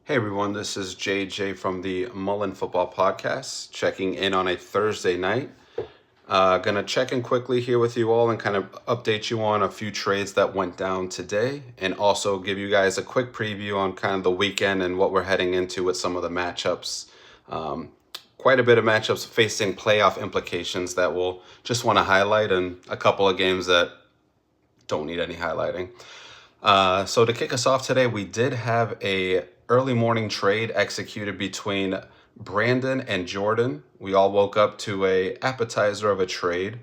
Hey everyone, this is JJ from the Mullen Football Podcast, checking in on a Thursday night. Gonna check in quickly here with you all and kind of update you on a few trades that went down today, and also give you guys a quick preview on kind of the weekend and what we're heading into with some of the matchups. Um, Quite a bit of matchups facing playoff implications that we'll just want to highlight, and a couple of games that don't need any highlighting. So to kick us off today, we did have a early morning trade executed between Brandon and Jordan. We all woke up to a appetizer of a trade.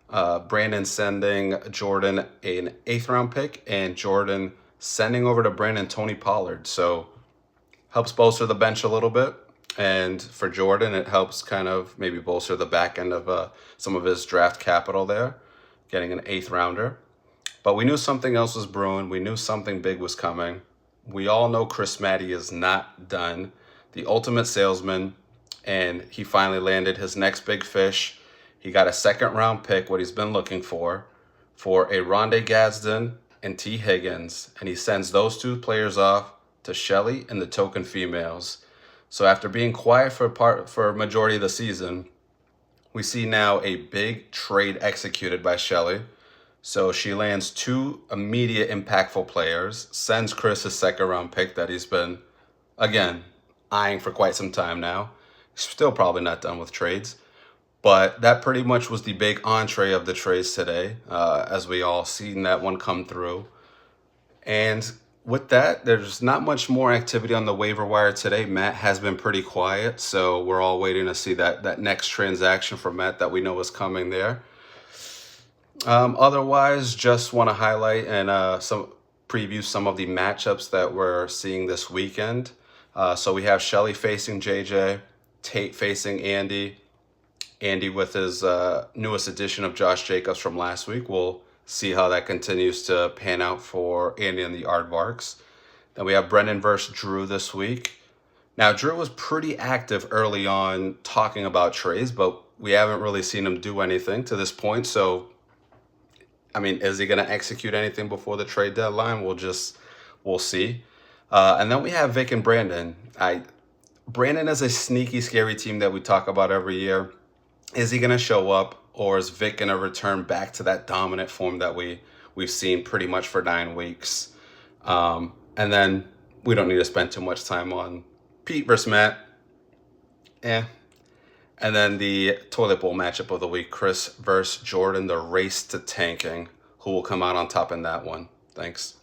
Brandon sending Jordan an eighth round pick, and Jordan sending over to Brandon Tony Pollard. So helps bolster the bench a little bit. And for Jordan, it helps kind of maybe bolster the back end of some of his draft capital there, getting an eighth rounder. But we knew something else was brewing. We knew something big was coming. We all know Chris Matty is not done, the ultimate salesman, and he finally landed his next big fish. He got a second round pick, what he's been looking for a Rondé Gadsden and T. Higgins, and he sends those two players off to Shelley and the token females. So after being quiet for a majority of the season, we see now a big trade executed by Shelley. So she lands two immediate impactful players, sends Chris a second round pick that he's been, again, eyeing for quite some time now. Still probably not done with trades. But that pretty much was the big entree of the trades today, as we all seen that one come through. And with that, there's not much more activity on the waiver wire today. Matt has been pretty quiet, so we're all waiting to see that next transaction from Matt that we know is coming there. Otherwise, just want to highlight and some preview some of the matchups that we're seeing this weekend. So we have Shelly facing JJ, Tate facing Andy. Andy with his newest addition of Josh Jacobs from last week. We'll see how that continues to pan out for Andy and the Aardvarks. Then we have Brendan versus Drew this week. Now, Drew was pretty active early on talking about trades, but we haven't really seen him do anything to this point. So, I mean, is he going to execute anything before the trade deadline? We'll see. And then we have Vic and Brandon. Brandon is a sneaky, scary team that we talk about every year. Is he going to show up, or is Vic going to return back to that dominant form that we've seen pretty much for 9 weeks? And then we don't need to spend too much time on Pete versus Matt. And then the toilet bowl matchup of the week, Chris versus Jordan, the race to tanking. Who will come out on top in that one? Thanks.